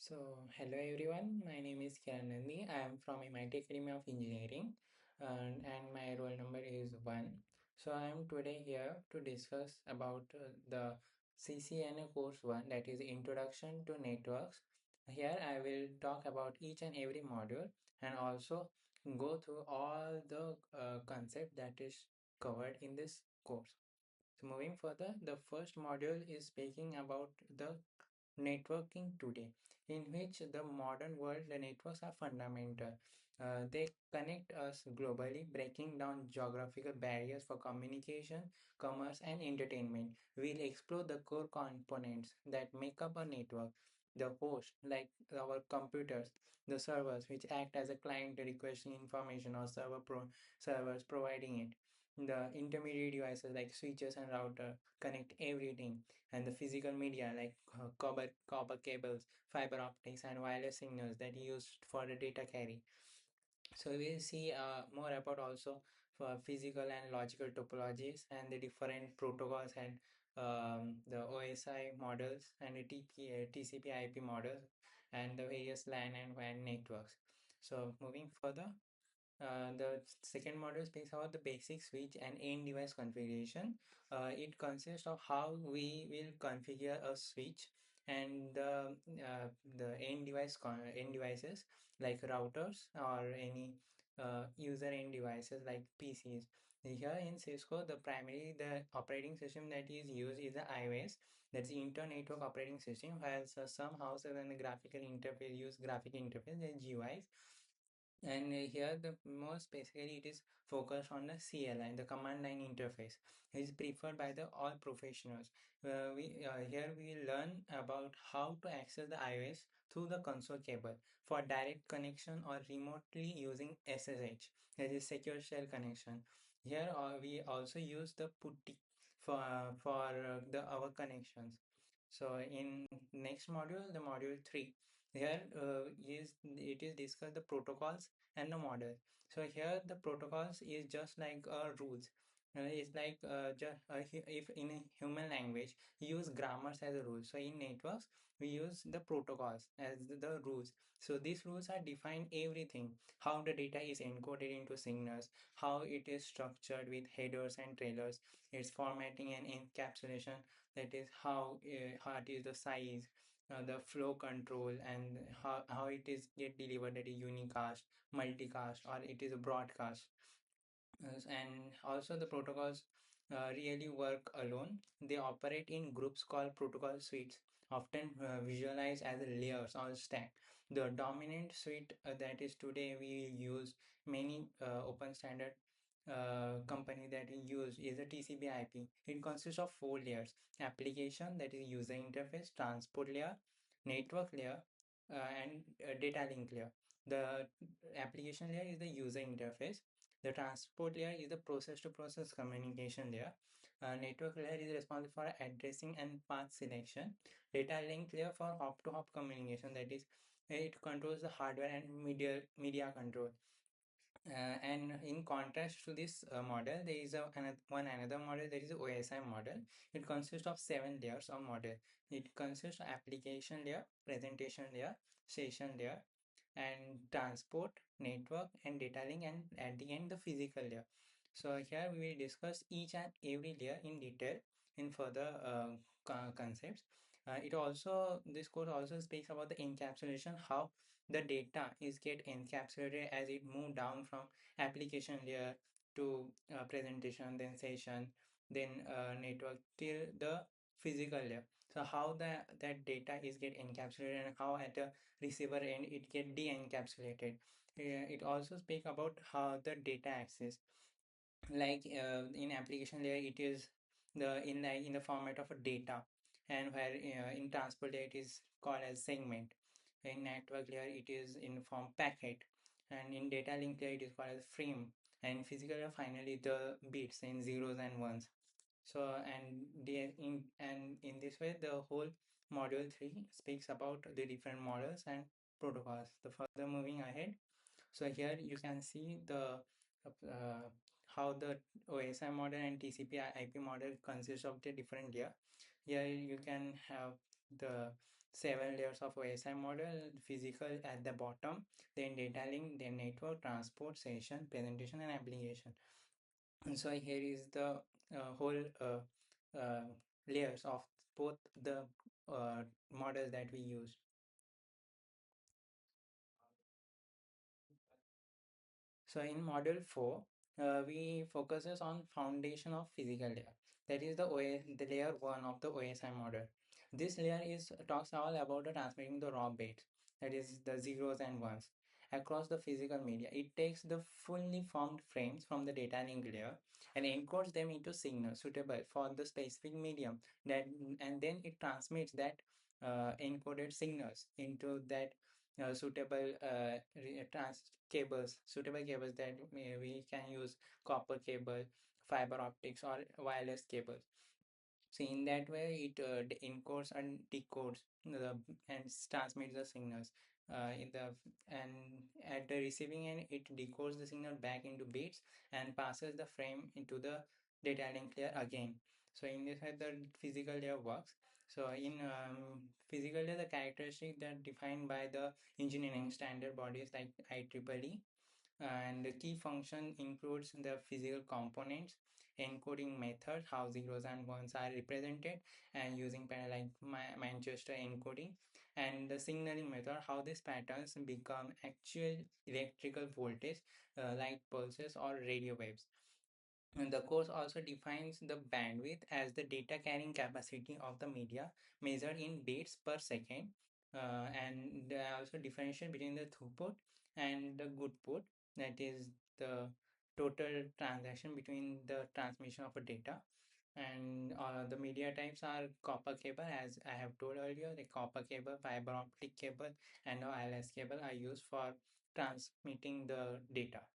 Hello everyone. My name is Kiranandi. I am from MIT Academy of Engineering, and my roll number is 1. I am today here to discuss about the CCNA course 1, that is Introduction to Networks. Here I will talk about each and every module and also go through all the concept that is covered in this course. So moving further, the first module is speaking about the networking today, in which the modern world, the networks are fundamental. They connect us globally, breaking down geographical barriers for communication, commerce, and entertainment. We'll explore the core components that make up a network. The host, like our computers, the servers, which act as a client requesting information, or servers providing it. The intermediate devices like switches and router connect everything, and the physical media like copper cables, fiber optics, and wireless signals that used for the data carry. So we'll see more about also for physical and logical topologies and the different protocols and the OSI models and the TCP/IP models and the various LAN and WAN networks. So moving further, the second module speaks about the basic switch and end device configuration. It consists of how we will configure a switch and the end devices like routers or any user end devices like PCs. Here in Cisco, the operating system that is used is the iOS, that's the Internet Network Operating System, while some houses and the graphical interface use graphic interface, the GUIs. And here the most basically it is focused on the CLI, the command line interface. It is preferred by the all professionals. We Here we learn about how to access the iOS through the console cable for direct connection or remotely using SSH, that is secure shell connection. Here we also use the PuTTY for the our connections. So in next module, the module 3, here it is discuss the protocols and the model. So here the protocols is just like rules. It's like just if in a human language you use grammars as a rule. So in networks we use the protocols as the rules. So these rules are define everything: how the data is encoded into signals, how it is structured with headers and trailers, its formatting and encapsulation. That is how it is the size, the flow control, and how it is get delivered at a unicast, multicast, or it is a broadcast. And also the protocols really work alone. They operate in groups called protocol suites, often visualized as layers or stack. The dominant suite that is today we use many open standard company that we use is a TCP/IP. It consists of 4 layers: application, that is user interface; transport layer; network layer; and data link layer. The application layer is the user interface. The transport layer is the process-to-process communication layer. Network layer is responsible for addressing and path selection. Data link layer for hop-to-hop communication. That is, it controls the hardware and media control. And in contrast to this model, there is another model, that is the OSI model. It consists of 7 layers of model. It consists of application layer, presentation layer, session layer, and transport, network, and data link, and at the end the physical layer. So here we will discuss each and every layer in detail in further concepts. This course also speaks about the encapsulation, how the data is get encapsulated as it move down from application layer to presentation, then session, then network till the physical layer. So how that data is get encapsulated and how at the receiver end it get de-encapsulated. It also speak about how the data access, like in application layer it is in the format of a data, and where in transport layer it is called as segment. In network layer it is in form packet, and in data link layer it is called as frame, and physical layer finally the bits in zeros and ones. So in this way the whole module 3 speaks about the different models and protocols. The further moving ahead, so here you can see the uh, how the OSI model and TCP/IP model consists of the different layer. Here you can have the seven layers of OSI model: physical at the bottom, then data link, then network, transport, session, presentation, and application. And so here is the whole uh, layers of both the models that we use. So in module 4, we focuses on foundation of physical layer. That is the layer 1 of the OSI model. This layer is talks all about the transmitting the raw bits, that is the zeros and ones, across the physical media. It takes the fully formed frames from the data link layer and encodes them into signals suitable for the specific medium. That and then it transmits that encoded signals into that suitable cables that we can use: copper cable, fiber optics, or wireless cables. So in that way, it encodes and decodes and transmits the signals in the and at the receiving end, it decodes the signal back into bits and passes the frame into the data link layer again. So in this way, the physical layer works. So in physical layer, the characteristics that defined by the engineering standard bodies like IEEE, and the key function includes the physical components, encoding method, how zeros and ones are represented, and using pattern like Manchester encoding, and the signaling method, how these patterns become actual electrical voltage, light pulses or radio waves. And the course also defines the bandwidth as the data carrying capacity of the media measured in bits per second. And also differentiation between the throughput and the good put, that is the total transaction between the transmission of a data. And the media types are copper cable, as I have told earlier. The copper cable, fiber optic cable, and the wireless cable are used for transmitting the data.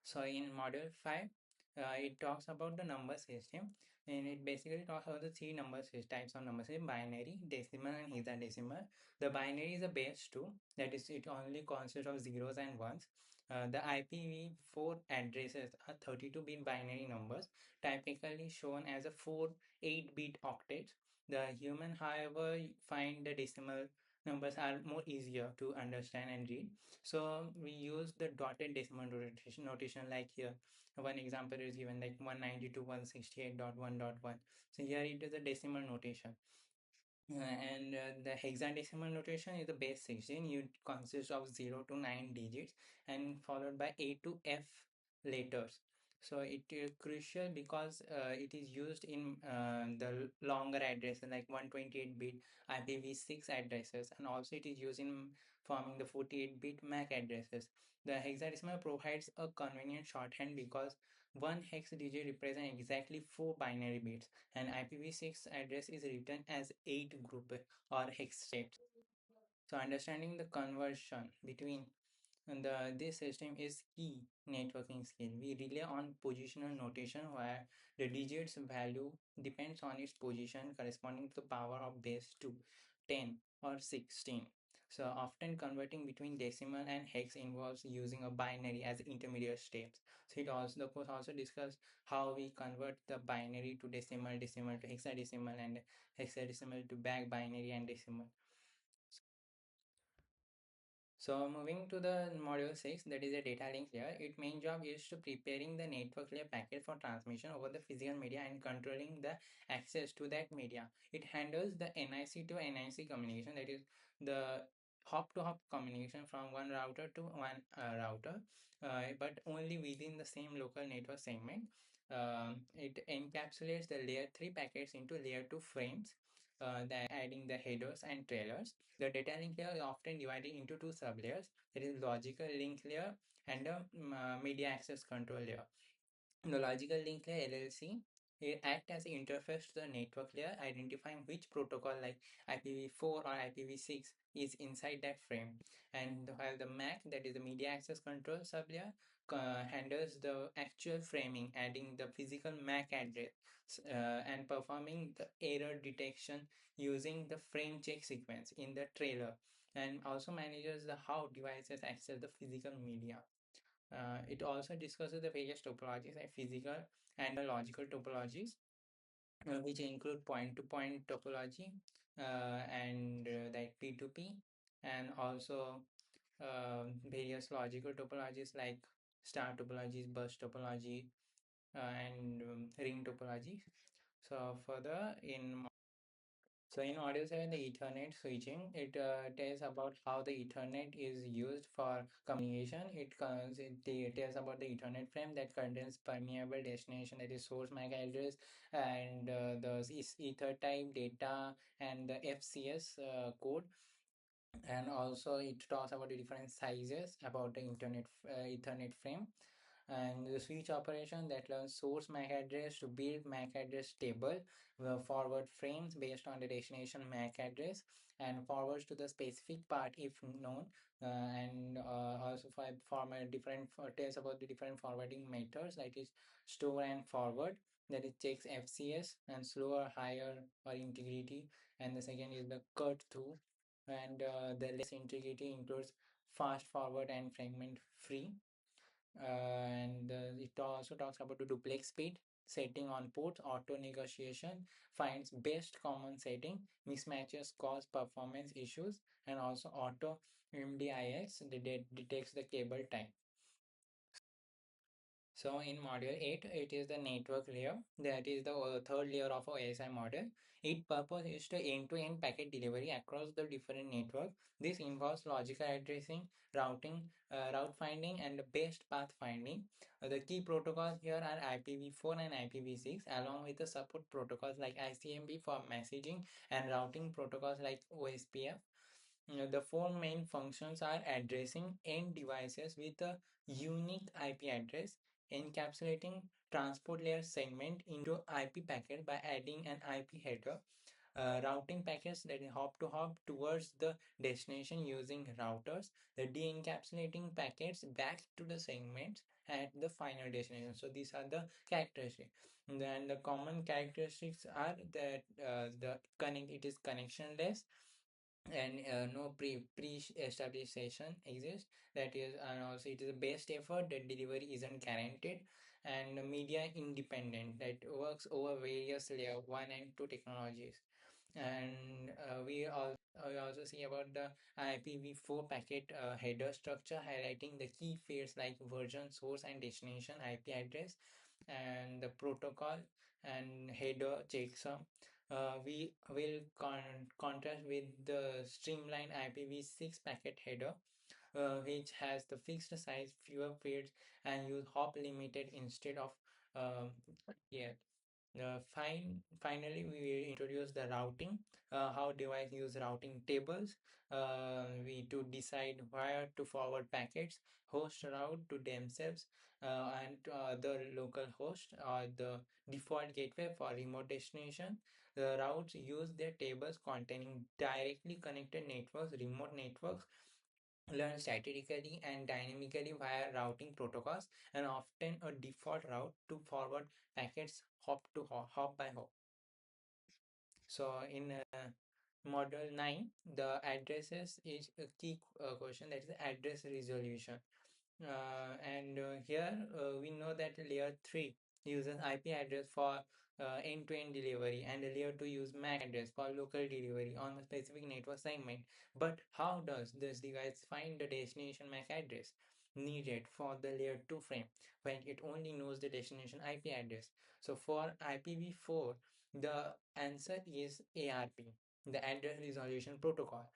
So in module 5, it talks about the number system, and it basically talks about the three types of number system: binary, decimal, and hexadecimal. The binary is a base 2, that is, it only consists of zeros and ones. The IPv4 addresses are 32-bit binary numbers, typically shown as a 4 8-bit octets. The human, however, find the decimal numbers are more easier to understand and read. So we use the dotted decimal notation like here. One example is given like 192.168.1.1. So here it is a decimal notation. And the hexadecimal notation is the base 16. It consists of 0 to 9 digits and followed by A to F letters. So it is crucial because it is used in the longer addresses like 128-bit IPv6 addresses, and also it is used in forming the 48-bit MAC addresses. The hexadecimal provides a convenient shorthand because one hex digit represents exactly 4 binary bits, and IPv6 address is written as 8 group or hex states. So understanding the conversion between this system is key networking skill. We rely on positional notation where the digits value depends on its position corresponding to the power of base 2, 10, or 16. So often converting between decimal and hex involves using a binary as intermediate steps. So the course also discuss how we convert the binary to decimal, decimal to hexadecimal, and hexadecimal to back binary and decimal. So moving to the module 6, that is a data link layer. Its main job is to preparing the network layer packet for transmission over the physical media and controlling the access to that media. It handles the NIC to NIC communication, that is the hop-to-hop communication from one router to one router, but only within the same local network segment. It encapsulates the layer 3 packets into layer 2 frames, adding the headers and trailers. The data link layer is often divided into two sublayers, that is logical link layer and a media access control layer. The logical link layer LLC, it act as an interface to the network layer, identifying which protocol like IPv4 or IPv6 is inside that frame. And while the MAC, that is the media access control sublayer, handles the actual framing, adding the physical MAC address and performing the error detection using the frame check sequence in the trailer, and also manages the how devices access the physical media. It also discusses the various topologies like physical and logical topologies. which include point-to-point topology and like P2P, and also various logical topologies like star topologies, bus topology, and ring topology. So further in Module 7, the Ethernet switching, it tells about how the Ethernet is used for communication. It tells about the Ethernet frame that contains permeable destination, that is source MAC address, and the Ether type data and the FCS code. And also it talks about the different sizes about the Ethernet frame, and the switch operation that learns source MAC address to build MAC address table, forward frames based on the destination MAC address, and forwards to the specific part if known, and also tells about the different forwarding methods, that is store and forward, that it checks FCS and slower, higher or integrity, and the second is the cut through, and the less integrity includes fast forward and fragment free, and it also talks about the duplex speed setting on ports, auto negotiation, finds best common setting, mismatches cause performance issues, and also auto MDIX detects the cable time. So in module 8, it is the network layer. That is the third layer of our ASI model. Its purpose is to end-to-end packet delivery across the different network. This involves logical addressing, routing, route finding, and the best path finding. The key protocols here are IPv4 and IPv6, along with the support protocols like ICMP for messaging and routing protocols like OSPF. The four main functions are addressing end devices with a unique IP address, encapsulating transport layer segment into IP packet by adding an IP header, routing packets that hop to hop towards the destination using routers, the de-encapsulating packets back to the segments at the final destination. So these are the characteristics. Then the common characteristics are that it is connectionless, and no pre-established session exists, that is, and also it is a best effort, that delivery isn't guaranteed, and media independent, that works over various layer 1 and 2 technologies. And we also see about the IPv4 packet header structure, highlighting the key fields like version, source, and destination IP address, and the protocol and header checksum. We will contrast with the streamlined IPv6 packet header, which has the fixed size, fewer fields, and use hop limited instead of um, yeah. Finally, we will introduce the routing, how device use routing tables, we to decide where to forward packets, host route to themselves, and to other local host, or the default gateway for remote destination. The routes use their tables containing directly connected networks, remote networks, learn statically and dynamically via routing protocols, and often a default route to forward packets hop by hop. So in module 9, the addresses is a key question, that is address resolution. And here we know that layer 3 uses IP address for end-to-end delivery, and layer 2 use MAC address for local delivery on a specific network segment. But how does this device find the destination MAC address needed for the layer 2 frame when it only knows the destination IP address? So for IPv4, the answer is ARP, the address resolution protocol.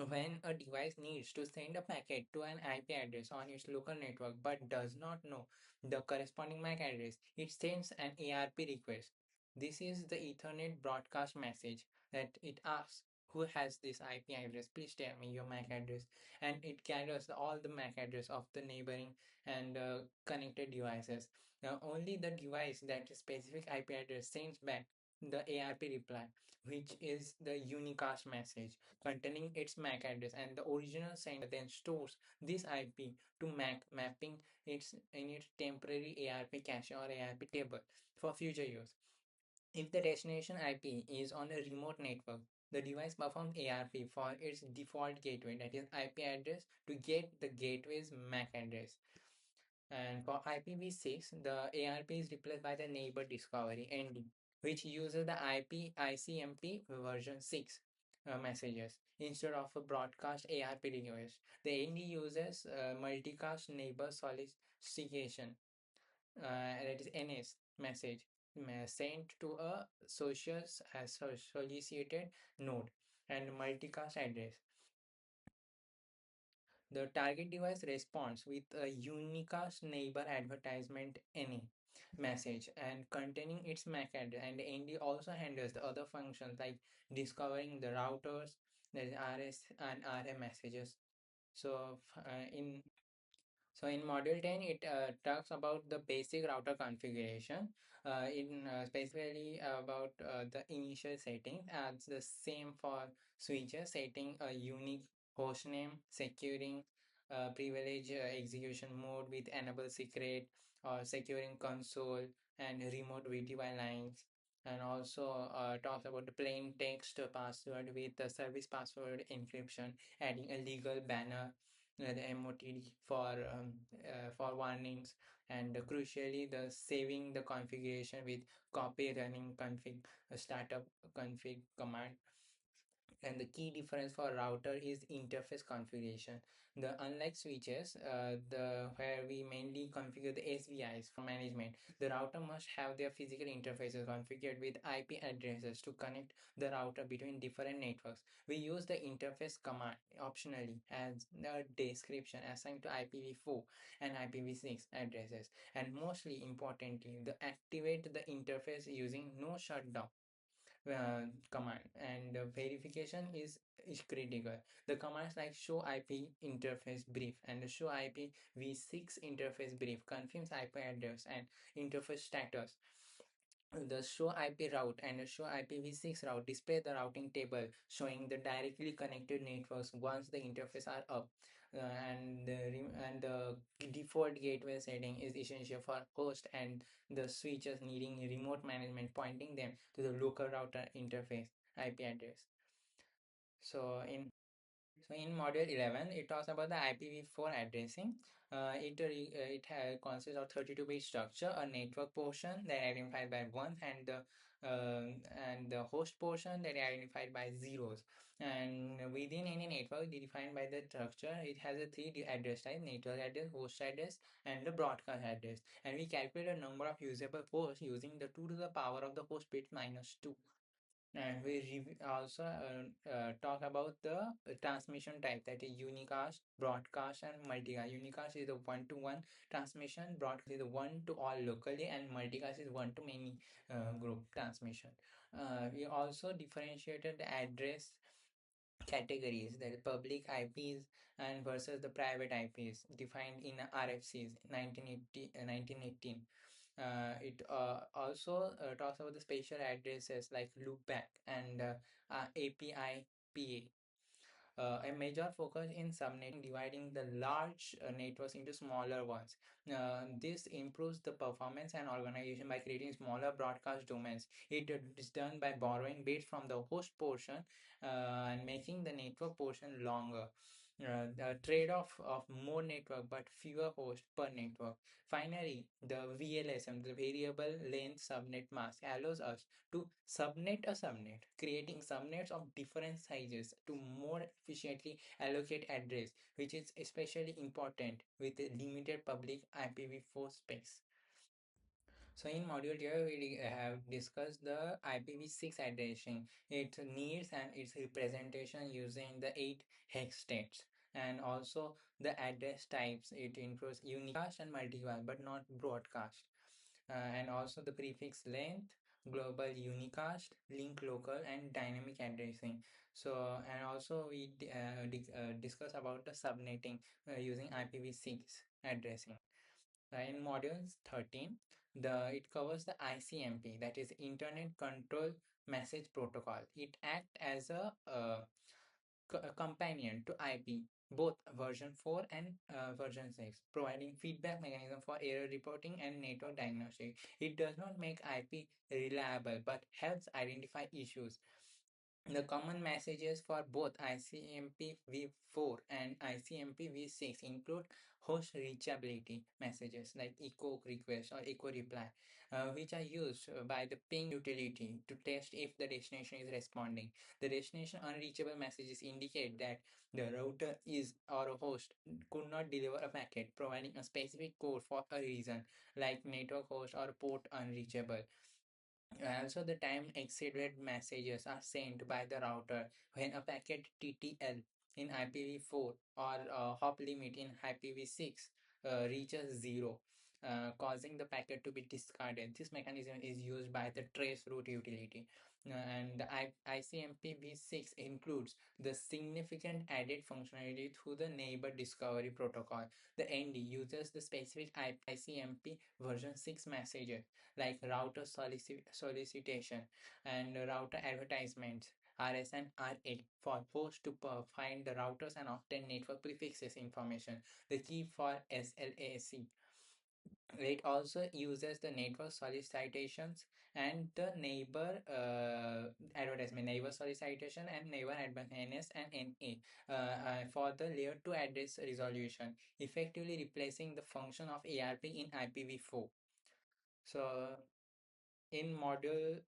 When a device needs to send a packet to an IP address on its local network but does not know the corresponding MAC address, it sends an ARP request. This is the Ethernet broadcast message that it asks, who has this IP address? Please tell me your MAC address. And it gathers all the MAC address of the neighboring and connected devices. Now, only the device that specific IP address sends back the ARP reply, which is the unicast message containing its MAC address, and the original sender then stores this IP to MAC, mapping its in its temporary ARP cache or ARP table for future use. If the destination IP is on a remote network, the device performs ARP for its default gateway, that is IP address, to get the gateway's MAC address. And for IPv6, the ARP is replaced by the neighbor discovery, ND, which uses the ICMP version 6 messages instead of a broadcast ARP request. The ND uses multicast neighbor solicitation, that is NS message sent to a solicited node and multicast address. The target device responds with a unicast neighbor advertisement NA message and containing its MAC address, and ND also handles the other functions like discovering the routers, the RS and RM messages. So in module 10, it talks about the basic router configuration, in specifically about the initial settings, and the same for switches, setting a unique host name, securing privilege execution mode with enable secret, or securing console and remote VTY lines. And also talks about the plain text password with the service password encryption, adding a legal banner, the MOTD for warnings, and crucially the saving the configuration with copy running config startup config command. And the key difference for router is interface configuration. The unlike switches, the where we mainly configure the SVIs for management, the router must have their physical interfaces configured with IP addresses to connect the router between different networks. We use the interface command optionally as a description assigned to IPv4 and IPv6 addresses. And mostly importantly, the activate the interface using no shutdown command, and verification is critical. The commands like show IP interface brief and the show IP v6 interface brief confirms IP address and interface status. The show IP route and the show IPv6 route display the routing table showing the directly connected networks once the interface are up. And the default gateway setting is essential for host and the switches needing remote management, pointing them to the local router interface IP address. So in module 11, it talks about the IPv4 addressing. It consists of 32-bit structure, a network portion that identified by ones, and the host portion that is identified by zeros. And within any network defined by the structure, it has a address type: network address, host address, and the broadcast address. And we calculate a number of usable ports using the 2 to the power of the host bit minus 2. And we also talk about the transmission type, that is unicast, broadcast, and multicast. Unicast is the one-to-one transmission, broadcast is the one to all locally, and multicast is one to many group transmission. We also differentiated the address categories, that is public IPs and versus the private IPs defined in RFCs 1918. It also talks about the spatial addresses like loopback and API PA. A major focus in subnetting, dividing the large networks into smaller ones. This improves the performance and organization by creating smaller broadcast domains. It is done by borrowing bits from the host portion and making the network portion longer. The trade-off of more network but fewer hosts per network. Finally, the VLSM, the variable length subnet mask, allows us to subnet a subnet, creating subnets of different sizes to more efficiently allocate address, which is especially important with a limited public IPv4 space. So in module here, we have discussed the IPv6 addressing, its needs and its representation using the 8 hex states. And also the address types, it includes unicast and multicast, but not broadcast. And also the prefix length, global unicast, link local, and dynamic addressing. So, and also we discuss about the subnetting using IPv6 addressing. In modules 13, it covers the ICMP, that is Internet Control Message Protocol. It acts as a companion to IP, both version 4 and version 6, providing feedback mechanism for error reporting and network diagnostic. It does not make IP reliable but helps identify issues. The common messages for both ICMP v4 and ICMP v6 include host reachability messages like echo request or echo reply, which are used by the ping utility to test if the destination is responding. The destination unreachable messages indicate that the router is or a host could not deliver a packet, providing a specific code for a reason like network host or port unreachable. Also, the time exceeded messages are sent by the router when a packet TTL in IPv4 or hop limit in IPv6 reaches zero, causing the packet to be discarded. This mechanism is used by the traceroute utility. And the ICMP v6 includes the significant added functionality through the neighbor discovery protocol. The ND uses the specific ICMP version 6 messages like router solicitation and router advertisements, RS and RA, for hosts to find the routers and obtain network prefixes information. The key for SLAC. It also uses the network solicitations and the neighbor advertisement, neighbor solicitation and neighbor NS and NA for the layer 2 address resolution, effectively replacing the function of ARP in IPv4. So in module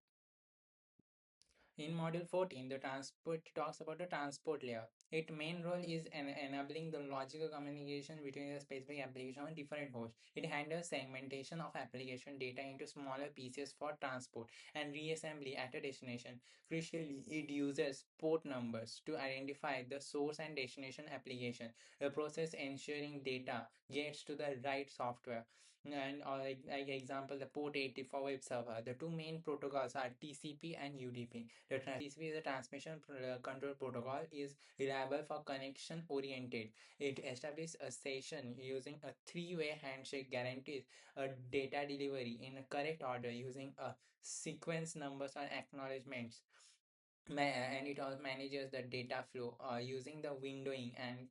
in module 14, the transport talks about the transport layer. Its main role is enabling the logical communication between a specific application on different hosts. It handles segmentation of application data into smaller pieces for transport and reassembly at a destination. Crucially, it uses port numbers to identify the source and destination application, the process ensuring data gets to the right software. And like example, the port 80 for web server. The two main protocols are TCP and UDP. The TCP is a transmission control protocol, is reliable for connection oriented. It establishes a session using a three-way handshake, guarantees a data delivery in a correct order using a sequence numbers and acknowledgements. And it also manages the data flow using the windowing and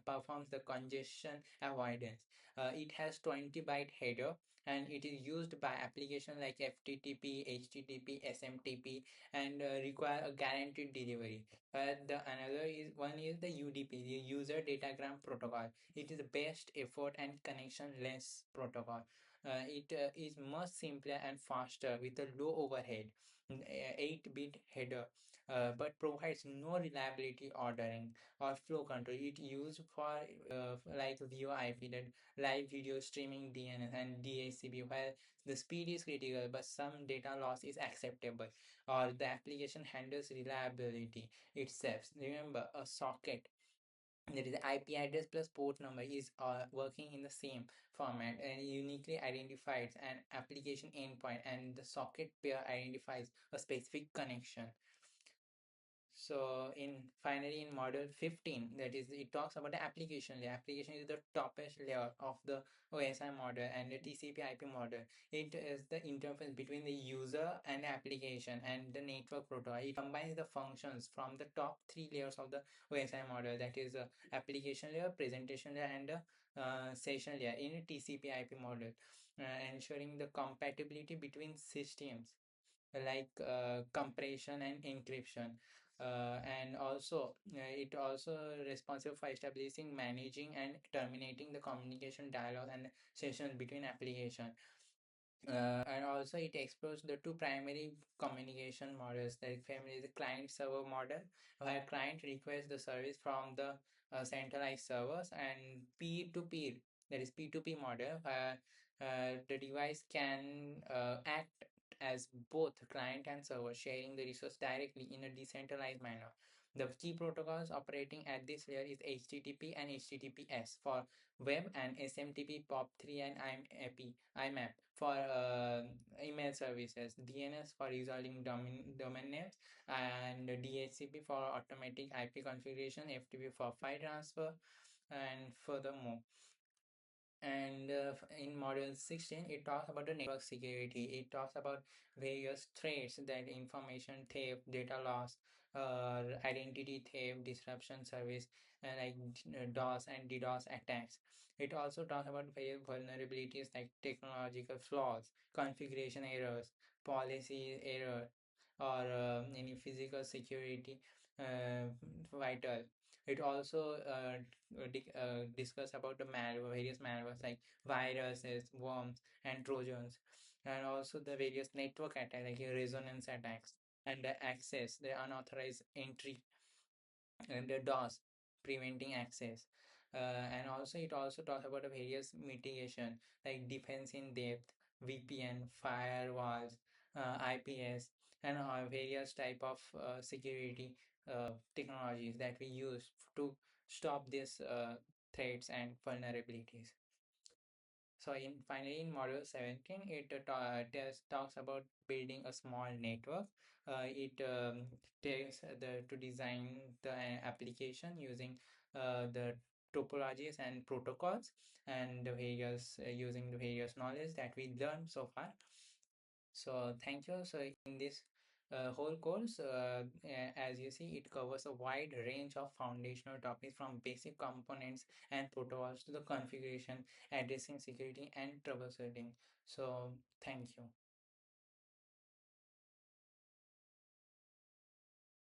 performs the congestion avoidance. It has 20 byte header and it is used by application like FTTP, HTTP, SMTP and require a guaranteed delivery. The another is one is the UDP, the user datagram protocol. It is the best effort and connection less protocol. It is much simpler and faster with a low overhead, 8-bit header, but provides no reliability ordering or flow control. It used for like VoIP, that live video streaming, DNS and DHCP, where the speed is critical but some data loss is acceptable, or the application handles reliability itself. Remember, a socket, that is the IP address plus port number, is working in the same format and uniquely identifies an application endpoint, and the socket pair identifies a specific connection. So in finally in module 15, that is, it talks about the application layer. Application is the topest layer of the OSI model and the TCP IP model. It is the interface between the user and the application and the network protocol. It combines the functions from the top three layers of the OSI model, that is application layer, presentation layer and session layer in a TCP IP model, ensuring the compatibility between systems like compression and encryption. And also it also responsible for establishing, managing and terminating the communication dialogue and sessions between application. And also it explores the two primary communication models. The family is the client server model, where client requests the service from the centralized servers, and peer to peer, that is P2P model, where the device can act as both client and server, sharing the resource directly in a decentralized manner. The key protocols operating at this layer is HTTP and HTTPS for web, and SMTP, POP3 and IMAP for email services, DNS for resolving domain names, and DHCP for automatic IP configuration, FTP for file transfer, and furthermore. And in module 16, it talks about the network security. It talks about various threats, that information theft, data loss, identity theft, disruption service, like DOS and DDoS attacks. It also talks about various vulnerabilities like technological flaws, configuration errors, policy error, or any physical security uh, vital. It also discuss about the malware, various malwares like viruses, worms, and trojans, and also the various network attacks like resonance attacks and the access, the unauthorized entry and the DOS, preventing access. And also it also talks about the various mitigation like defense in depth, VPN, firewalls, IPS, and various type of security technologies that we use to stop these threats and vulnerabilities. So in finally in module 17, it talks about building a small network. It takes the to design the application using the topologies and protocols and the various using the various knowledge that we learned so far. So thank you. So in this whole course, as you see, it covers a wide range of foundational topics from basic components and protocols to the configuration, addressing security and troubleshooting. So thank you.